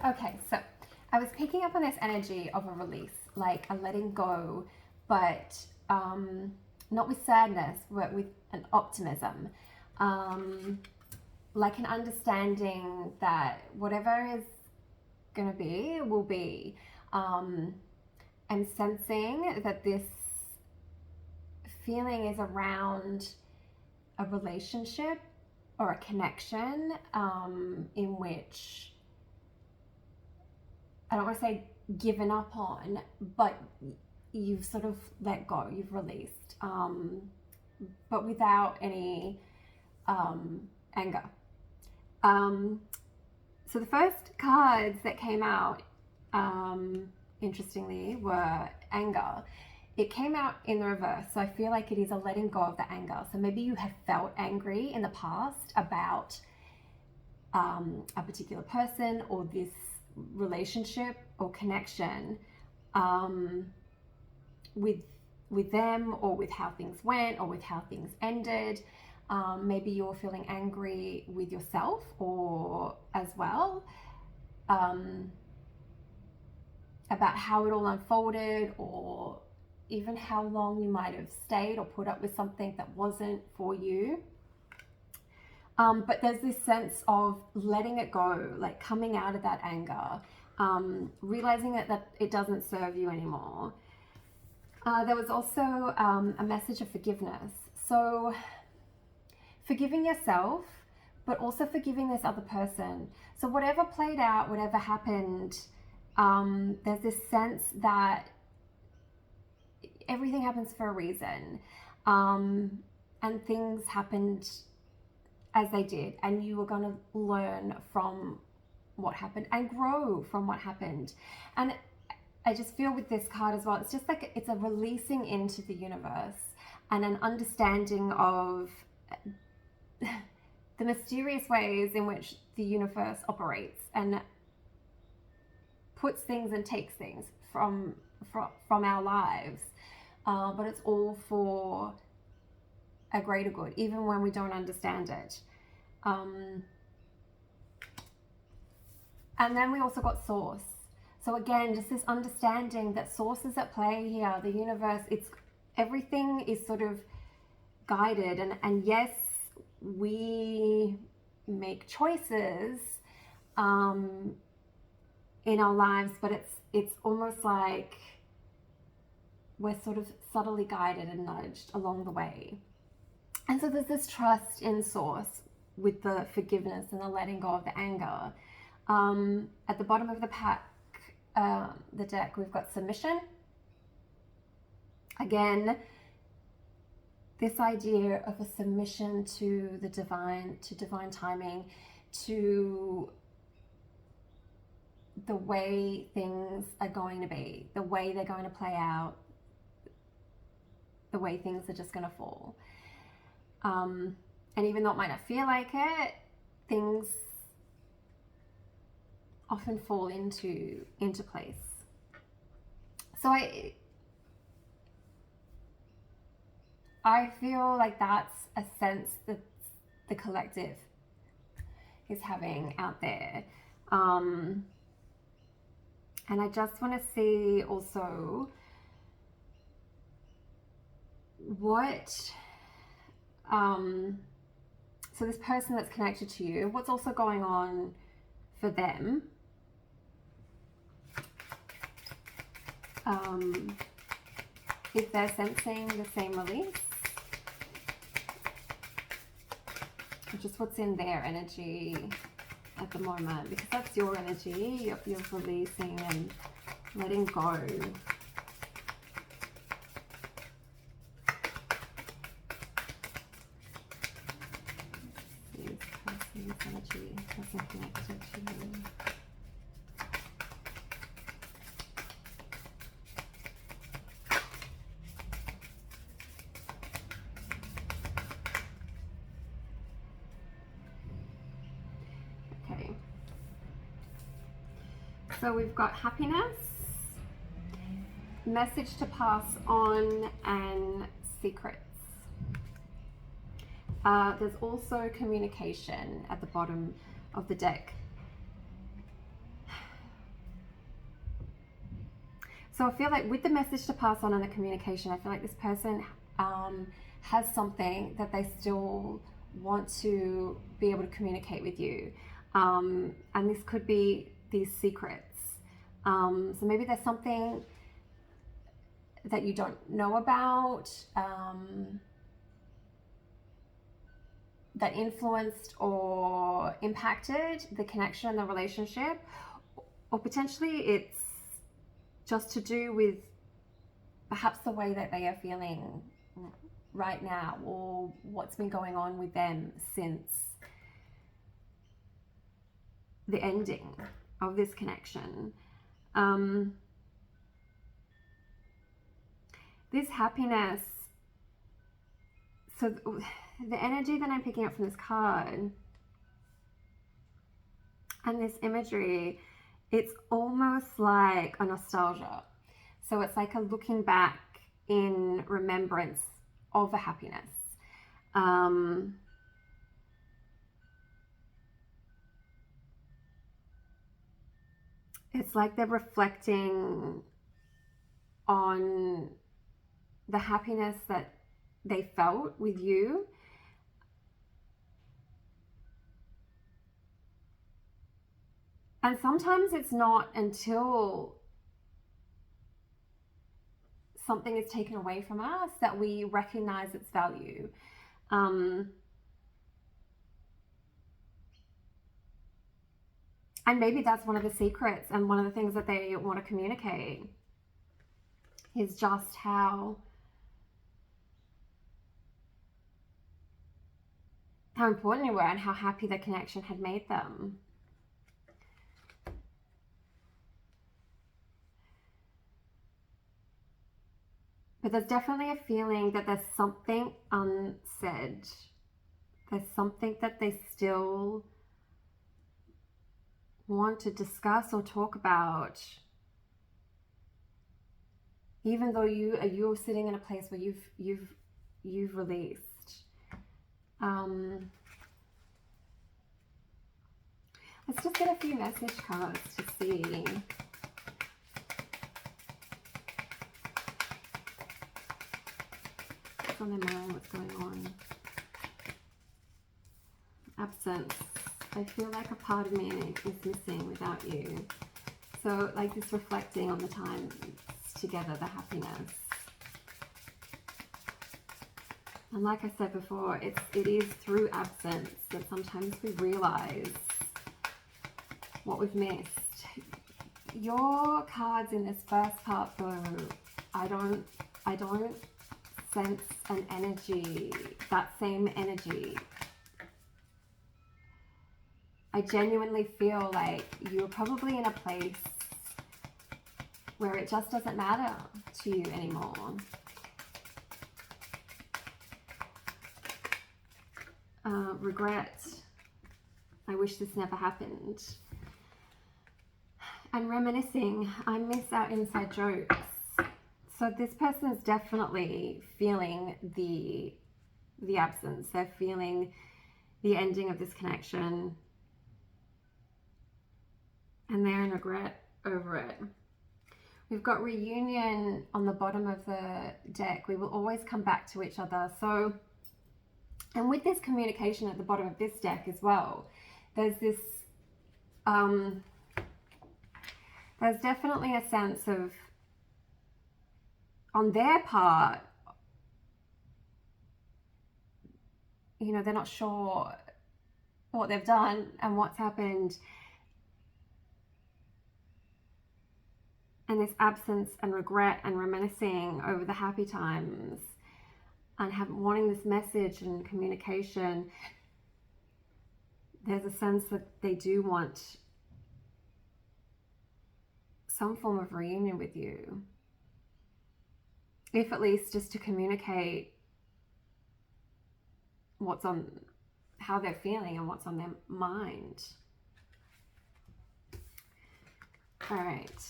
Okay, so I was picking up on this energy of a release, like a letting go, but not with sadness, but with an optimism. Like an understanding that whatever is going to be will be. I'm sensing that this feeling is around a relationship or a connection in which I don't want to say given up on, but you've sort of let go, you've released, but without any anger. So the first cards that came out, interestingly, were anger. It came out in the reverse, so I feel like it is a letting go of the anger. So maybe you have felt angry in the past about a particular person or this relationship or connection with them, or with how things went, or with how things ended. Maybe you're feeling angry with yourself or as well about how it all unfolded, or even how long you might have stayed or put up with something that wasn't for you. But there's this sense of letting it go, like coming out of that anger, realizing that it doesn't serve you anymore. There was also a message of forgiveness. So forgiving yourself, but also forgiving this other person. So whatever played out, whatever happened, there's this sense that everything happens for a reason, and things happened as they did, and you were going to learn from what happened and grow from what happened. And I just feel with this card as well, it's just like it's a releasing into the universe and an understanding of the mysterious ways in which the universe operates and puts things and takes things from our lives, but it's all for a greater good, even when we don't understand it. And then we also got source. So again, just this understanding that source is at play here, the universe, everything is sort of guided, and yes, we make choices in our lives, but it's almost like we're sort of subtly guided and nudged along the way. And so there's this trust in source with the forgiveness and the letting go of the anger. At the bottom of the pack, the deck, we've got submission. Again, this idea of a submission to the divine, to divine timing, to the way things are going to be, the way they're going to play out, the way things are just going to fall. And even though it might not feel like it, things often fall into place. So I feel like that's a sense that the collective is having out there. And I just want to see also what, so this person that's connected to you, what's also going on for them. If they're sensing the same release, just what's in their energy at the moment, because that's your energy, you're releasing and letting go. This person's energy hasn't connected to you. So we've got happiness, message to pass on, and secrets. There's also communication at the bottom of the deck. So I feel like with the message to pass on and the communication, I feel like this person has something that they still want to be able to communicate with you. And this could be these secrets. So maybe there's something that you don't know about, that influenced or impacted the connection and the relationship, or potentially it's just to do with perhaps the way that they are feeling right now, or what's been going on with them since the ending of this connection. This happiness, so the energy that I'm picking up from this card and this imagery, it's almost like a nostalgia. So it's like a looking back in remembrance of a happiness. It's like they're reflecting on the happiness that they felt with you. And sometimes it's not until something is taken away from us that we recognize its value. And maybe that's one of the secrets and one of the things that they want to communicate is just how important you were and how happy the connection had made them. But there's definitely a feeling that there's something unsaid. There's something that they still want to discuss or talk about, even though you're sitting in a place where you've released. Let's just get a few message cards to see. What's on their mind? What's going on? Absence. I feel like a part of me is missing without you. So like this reflecting on the time together, the happiness. And like I said before, it is through absence that sometimes we realize what we've missed. Your cards in this first part though, I don't sense an energy, that same energy. I genuinely feel like you're probably in a place where it just doesn't matter to you anymore. Regret. I wish this never happened. And reminiscing. I miss our inside jokes. So this person's definitely feeling the absence. They're feeling the ending of this connection. And they're in regret over it. We've got reunion on the bottom of the deck. We will always come back to each other. So, and with this communication at the bottom of this deck as well, there's this, there's definitely a sense of, on their part, you know, they're not sure what they've done and what's happened. And this absence and regret and reminiscing over the happy times and wanting this message and communication, there's a sense that they do want some form of reunion with you. If at least just to communicate what's on, how they're feeling and what's on their mind. All right.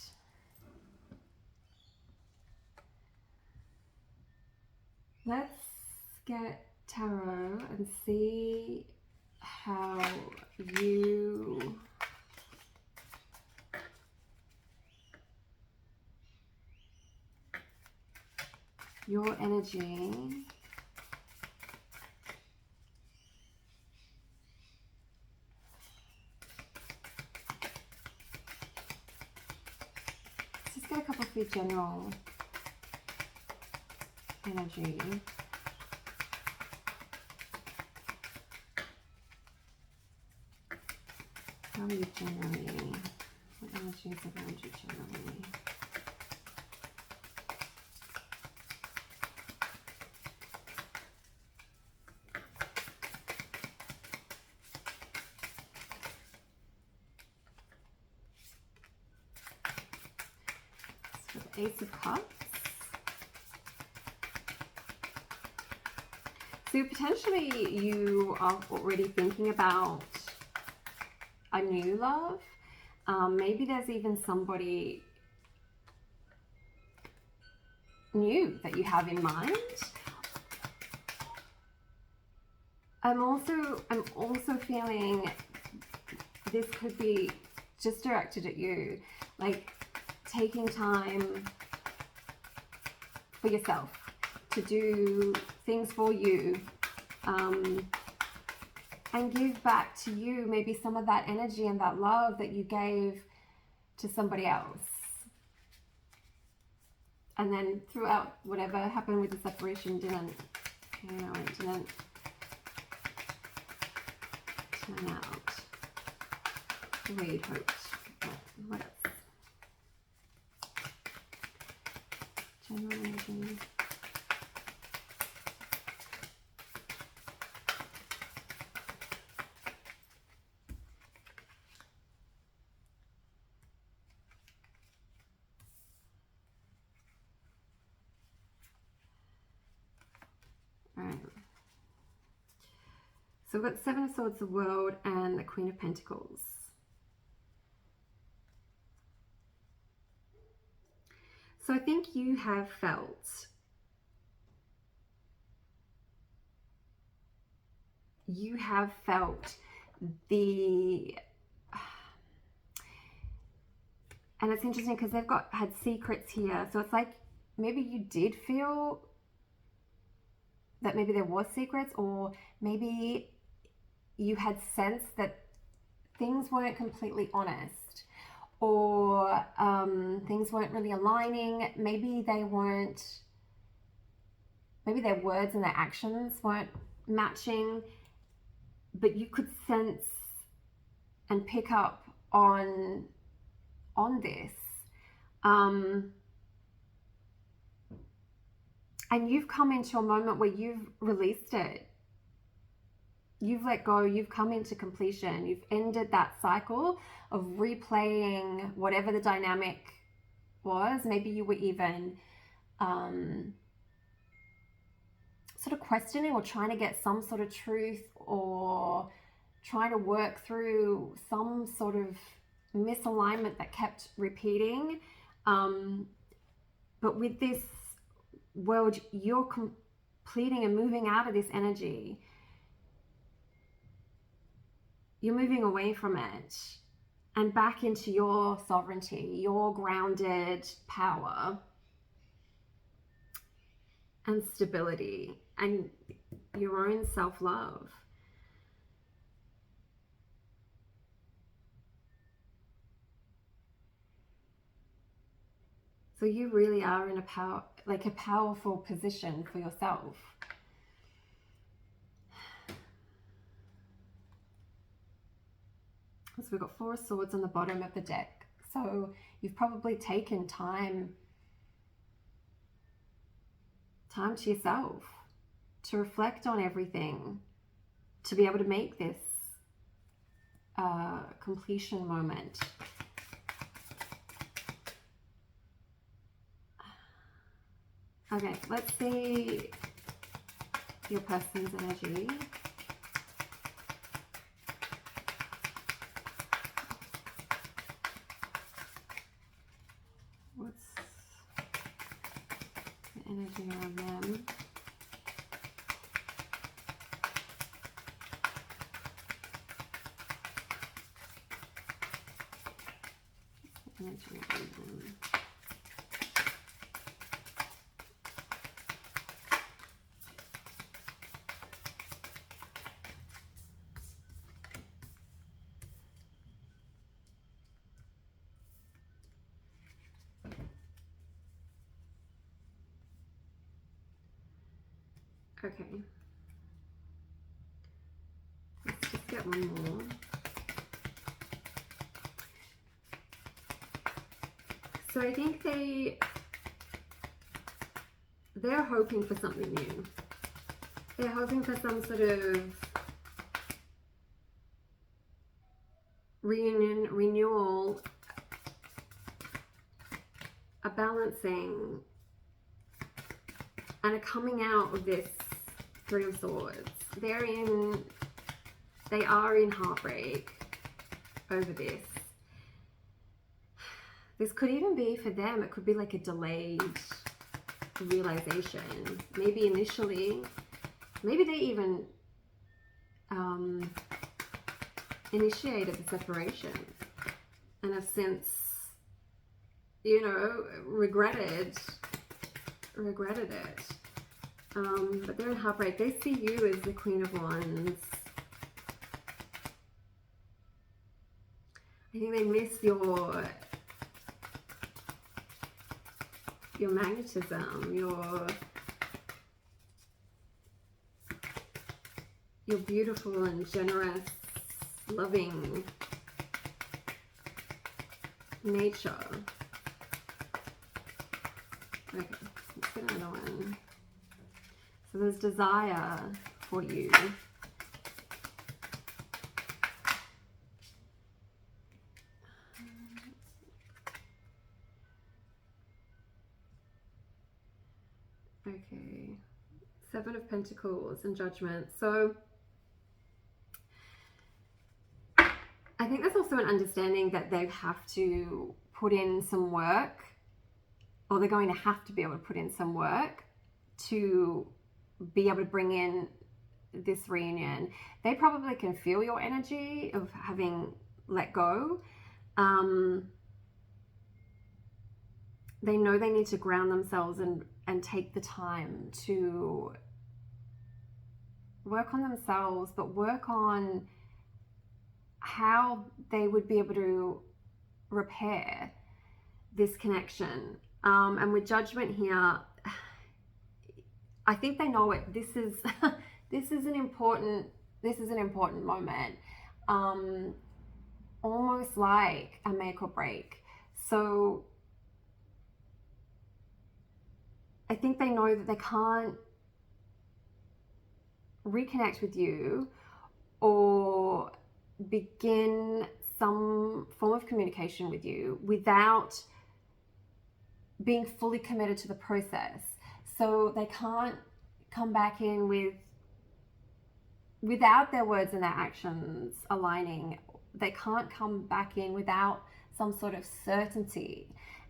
Let's get tarot and see how you your energy. Let's just get a couple of your general energy. How are you generally? What energy is around you generally? So the Ace of Cups. So potentially you are already thinking about a new love. Maybe there's even somebody new that you have in mind. I'm also feeling this could be just directed at you, like taking time for yourself to do things for you, and give back to you maybe some of that energy and that love that you gave to somebody else. And then throughout whatever happened with the separation didn't, you know, it didn't turn out the way you'd hoped. What else? General energy. So we've got Seven of Swords, the World, and the Queen of Pentacles. So I think you have felt the, and it's interesting because they've had secrets here. So it's like maybe you did feel that maybe there was secrets, or maybe you had sensed that things weren't completely honest, or things weren't really aligning. Maybe their words and their actions weren't matching, but you could sense and pick up on this. And you've come into a moment where you've released it. You've let go, you've come into completion, you've ended that cycle of replaying whatever the dynamic was. Maybe you were even sort of questioning or trying to get some sort of truth, or trying to work through some sort of misalignment that kept repeating. But with this world, you're completing and moving out of this energy. You're moving away from it and back into your sovereignty, your grounded power and stability, and your own self-love. So you really are in a powerful position for yourself. So we've got Four of Swords on the bottom of the deck. So you've probably taken time to yourself, to reflect on everything, to be able to make this completion moment. Okay, let's see your person's energy. What's the energy around them? Energy around them. Okay. Let's just get one more. So I think they're hoping for something new. They're hoping for some sort of reunion, renewal, a balancing, and a coming out of this Three of Swords. They are in heartbreak over this. This could even be for them, it could be like a delayed realization. Maybe initially, maybe they even initiated the separation and have since, you know, regretted it. But they're in heartbreak. They see you as the Queen of Wands. I think they miss your magnetism, your beautiful and generous, loving nature. Okay, let's get another one. So there's desire for you. Okay, Seven of Pentacles and Judgment. So I think there's also an understanding that they have to put in some work, or they're going to have to be able to put in some work to be able to bring in this reunion. They probably can feel your energy of having let go. They know they need to ground themselves and take the time to work on themselves, but work on how they would be able to repair this connection. And with Judgment here, I think they know it. This is this is an important moment, almost like a make or break. So I think they know that they can't reconnect with you or begin some form of communication with you without being fully committed to the process. So they can't come back in without their words and their actions aligning. They can't come back in without some sort of certainty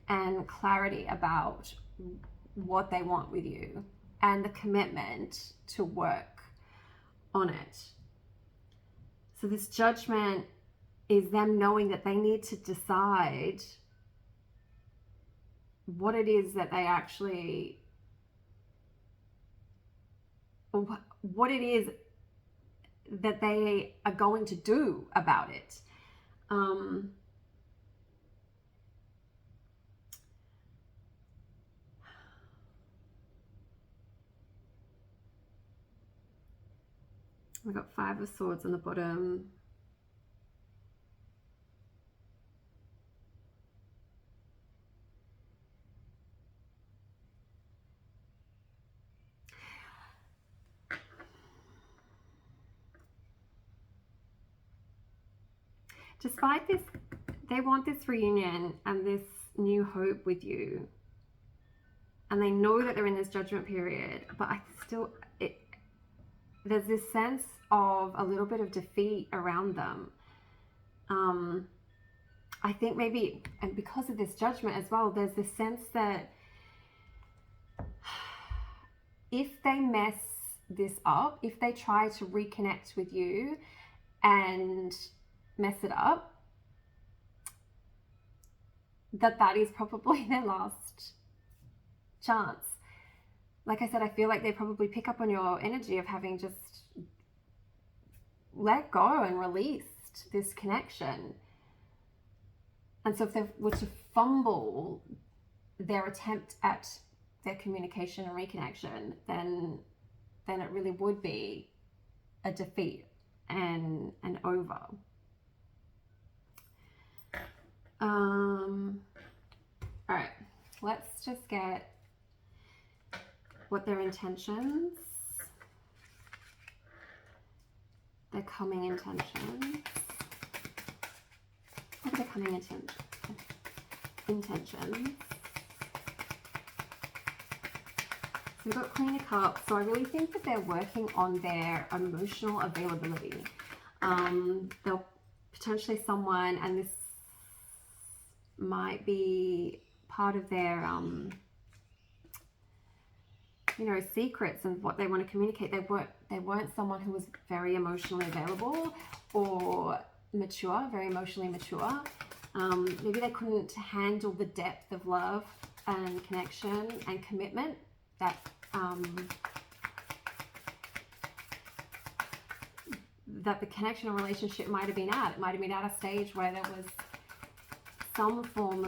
and clarity about what they want with you and the commitment to work on it. So this Judgment is them knowing that they need to decide what it is that they actually, what it is that they are going to do about it. We've got Five of Swords on the bottom. Despite this, they want this reunion and this new hope with you. And they know that they're in this Judgment period, but there's this sense of a little bit of defeat around them. I think maybe, and because of this Judgment as well, there's this sense that if they mess this up, if they try to reconnect with you and mess it up, that is probably their last chance. Like I said, I feel like they probably pick up on your energy of having just let go and released this connection. And so if they were to fumble their attempt at their communication and reconnection, then then it really would be a defeat and over. All right, let's just get what their intentions, their coming intentions. What are their coming intentions? So we've got Queen of Cups. So I really think that they're working on their emotional availability. They'll potentially someone, and this might be part of their you know, secrets and what they want to communicate. They weren't someone who was very emotionally available or mature, very emotionally mature. Maybe they couldn't handle the depth of love and connection and commitment that that the connection or relationship might have been at. It might have been at a stage where there was some form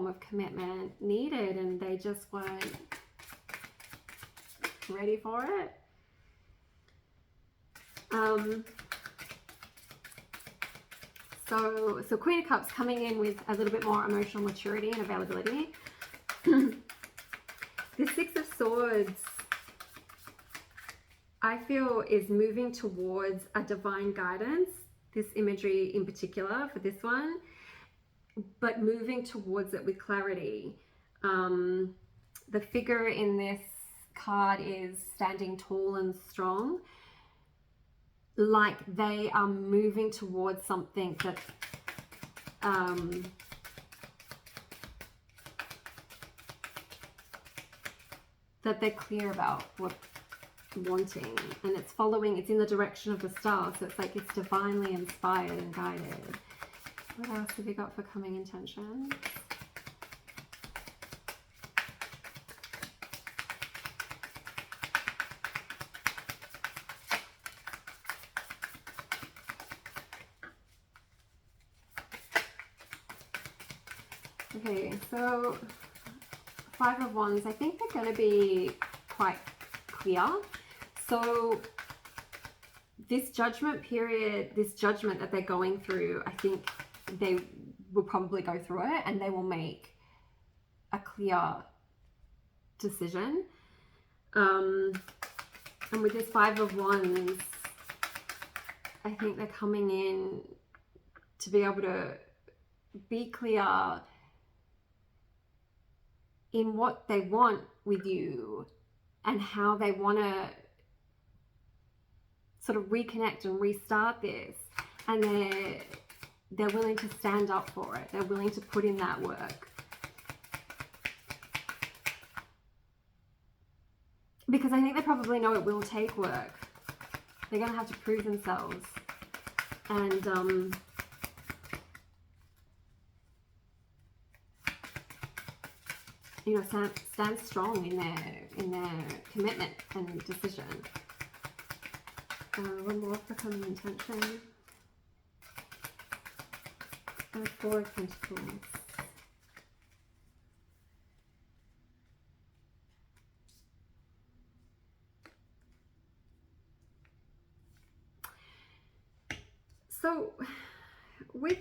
of commitment needed, and they just weren't ready for it. So Queen of Cups coming in with a little bit more emotional maturity and availability. The Six of Swords, I feel, is moving towards a divine guidance. This imagery in particular for this one, but moving towards it with clarity. The figure in this card is standing tall and strong, like they are moving towards something that that they're clear about what wanting, and it's following, it's in the direction of the star, so it's like it's divinely inspired and guided. What else have you got for coming intentions? Okay, so Five of Wands, I think they're going to be quite clear. So this judgment period, this judgment that they're going through, I think they will probably go through it and they will make a clear decision. And with this Five of Wands, I think they're coming in to be able to be clear in what they want with you and how they want to sort of reconnect and restart this, and they're willing to stand up for it. They're willing to put in that work, because I think they probably know it will take work. They're going to have to prove themselves, and you know, stand strong in their commitment and decision. One more for coming intention. And Four of Pentacles. So with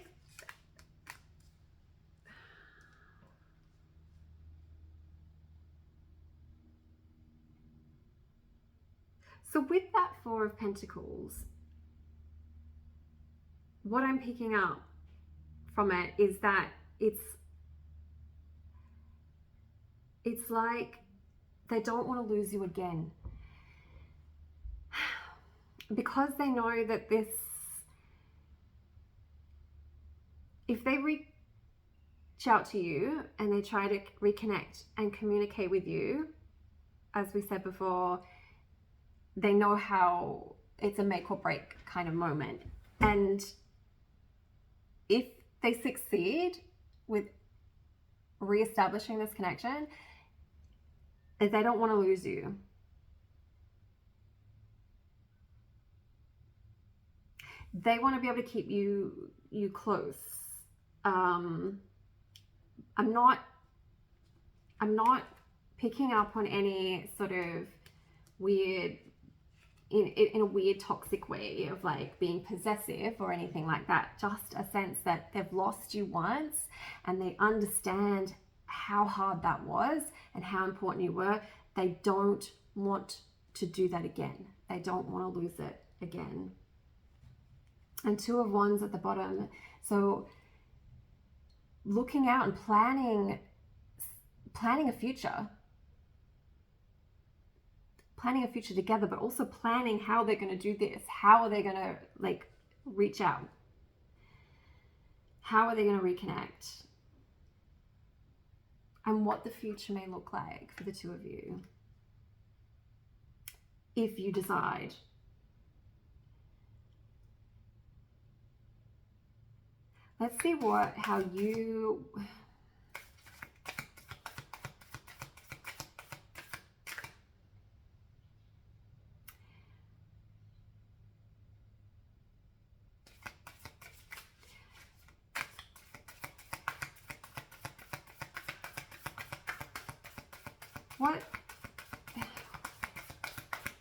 that Four of Pentacles, what I'm picking up from it is that it's like they don't want to lose you again, because they know that this, if they reach out to you and they try to reconnect and communicate with you, as we said before, they know how it's a make or break kind of moment. And if they succeed with reestablishing this connection, they don't want to lose you. They want to be able to keep you close. I'm not picking up on any sort of weird, in a weird toxic way of like being possessive or anything like that. Just a sense that they've lost you once and they understand how hard that was and how important you were. They don't want to do that again. They don't want to lose it again. And 2 of Wands at the bottom. So looking out and planning a future. Planning a future together, but also planning how they're going to do this. How are they going to like reach out? How are they going to reconnect? And what the future may look like for the 2 of you. If you decide. Let's see how you...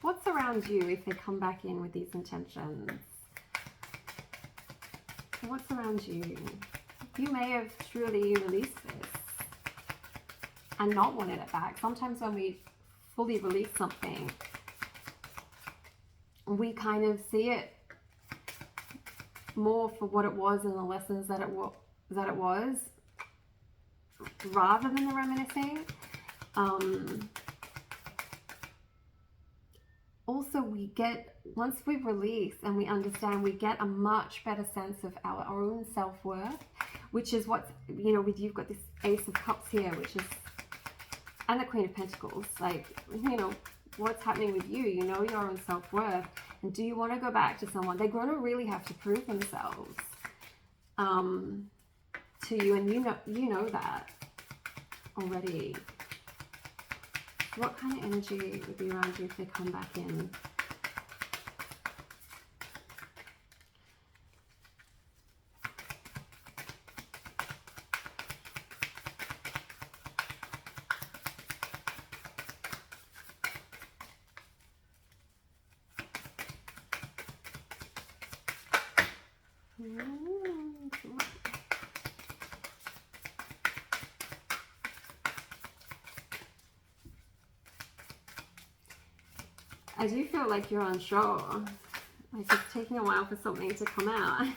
What's around you if they come back in with these intentions? What's around you? You may have truly released this and not wanted it back. Sometimes when we fully release something, we kind of see it more for what it was and the lessons that it was, rather than the reminiscing. Also, once we release and we understand, we get a much better sense of our own self-worth, which is what's, you know, you've got this Ace of Cups here, which is, and the Queen of Pentacles, like, you know, what's happening with you? You know your own self-worth. And do you want to go back to someone? They're going to really have to prove themselves to you, and you know that already. What kind of energy would be around you if they come back in? I do feel like you're unsure. Like it's taking a while for something to come out. I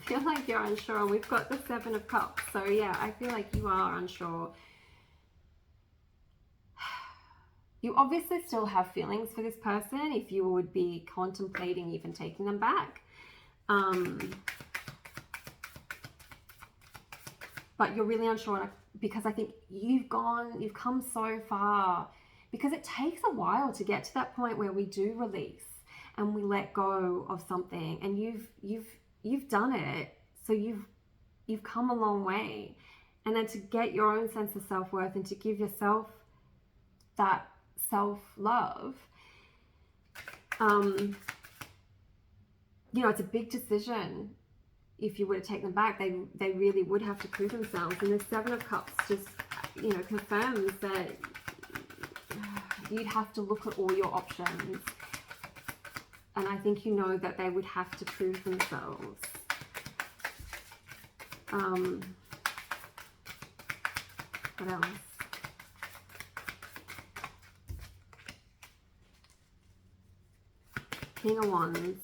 feel like you're unsure. And we've got the 7 of Cups. So yeah, I feel like you are unsure. You obviously still have feelings for this person if you would be contemplating even taking them back. But you're really unsure because I think you've come so far. Because it takes a while to get to that point where we do release and we let go of something, and you've done it, so you've come a long way. And then to get your own sense of self-worth and to give yourself that self-love, you know, it's a big decision. If you were to take them back, they really would have to prove themselves. And the 7 of Cups just, you know, confirms that you'd have to look at all your options. And I think you know that they would have to prove themselves. What else? King of Wands.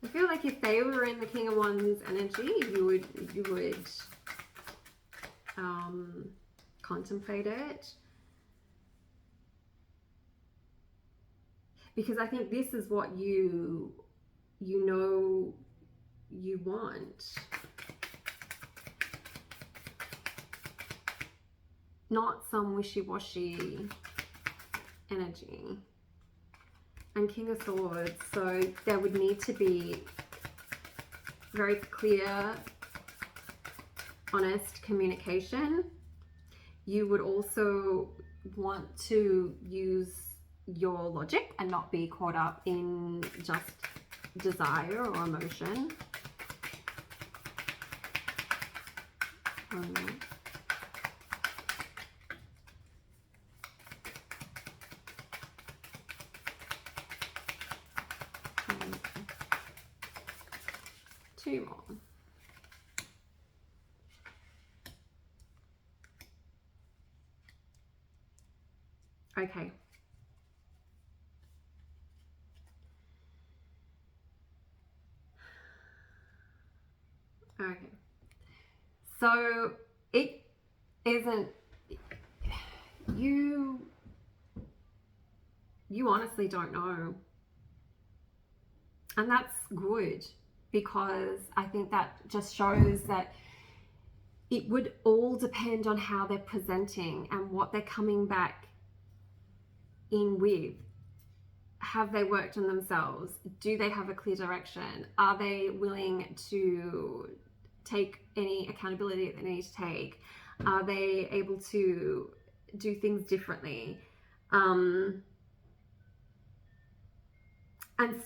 I feel like if they were in the King of Wands energy, you would contemplate it. Because I think this is what you know you want. Not some wishy-washy energy. And King of Swords, so there would need to be very clear, honest communication. You would also want to use your logic and not be caught up in just desire or emotion. Two more. Okay. Okay. So it isn't, you honestly don't know. And that's good, because I think that just shows that it would all depend on how they're presenting and what they're coming back in with. Have they worked on themselves? Do they have a clear direction? Are they willing to take any accountability that they need to take? Are they able to do things differently? And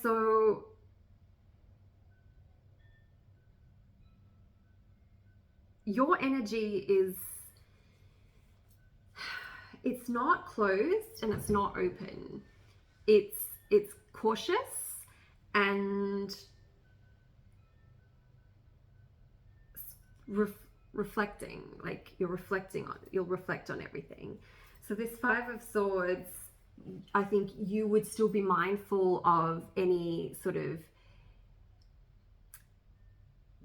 so your energy is, it's not closed and it's not open. It's cautious and reflecting, like you'll reflect on everything. So this Five of Swords, I think you would still be mindful of any sort of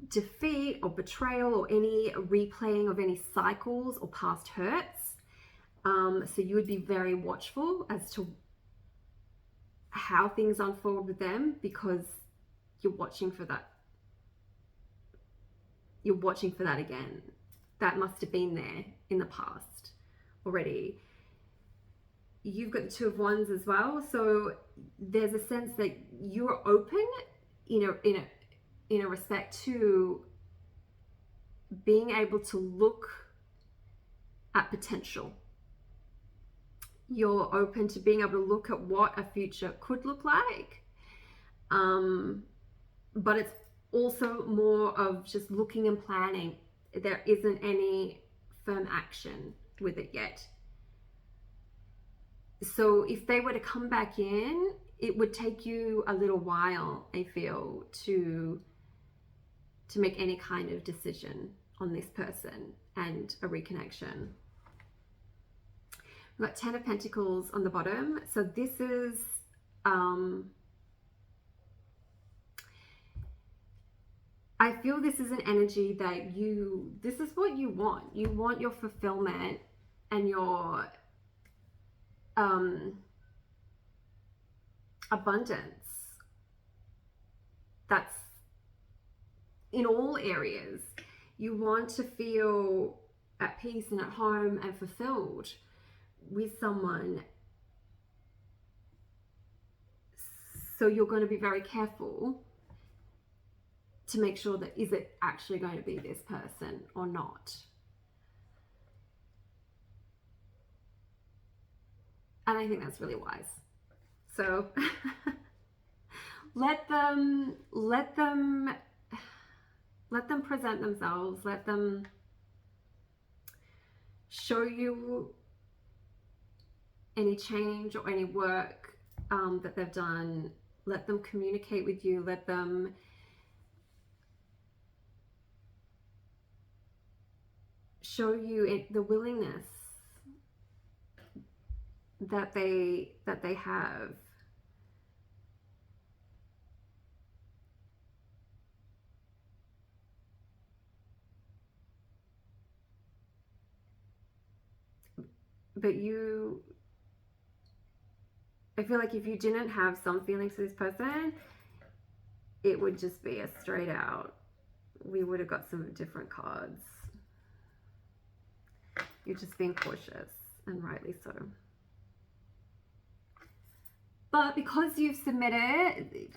defeat or betrayal or any replaying of any cycles or past hurts. So you would be very watchful as to how things unfold with them, because you're watching for that. You're watching for that again. That must have been there in the past already. You've got the Two of Wands as well. So there's a sense that you're open, in a respect to being able to look at potential. You're open to being able to look at what a future could look like. But it's also more of just looking and planning. There isn't any firm action with it yet. So if they were to come back in, it would take you a little while, I feel, to make any kind of decision on this person and a reconnection. We've got 10 of Pentacles on the bottom. So this is I feel this is an energy that this is what you want. You want your fulfillment and your abundance. That's in all areas. You want to feel at peace and at home and fulfilled with someone. So you're going to be very careful to make sure that, is it actually going to be this person or not? And I think that's really wise. So let them present themselves. Let them show you any change or any work that they've done. Let them communicate with you. Let them show you the willingness that they have. But I feel like if you didn't have some feelings for this person, it would just be a straight out, we would have got some different cards. You're just being cautious, and rightly so. But because you've submitted,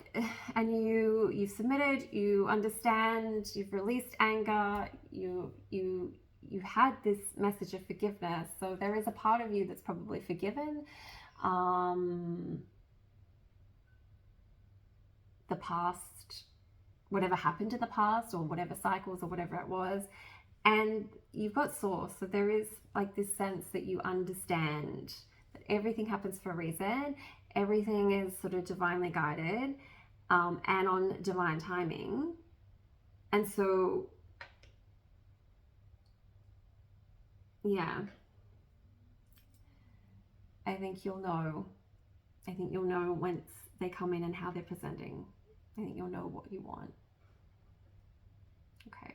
and you've submitted, you understand, you've released anger, you've had this message of forgiveness. So there is a part of you that's probably forgiven. the past, whatever happened in the past, or whatever cycles or whatever it was. And you've got source. So there is like this sense that you understand that everything happens for a reason. Everything is sort of divinely guided, and on divine timing. And so, yeah, I think you'll know. I think you'll know once they come in and how they're presenting. I think you'll know what you want. Okay.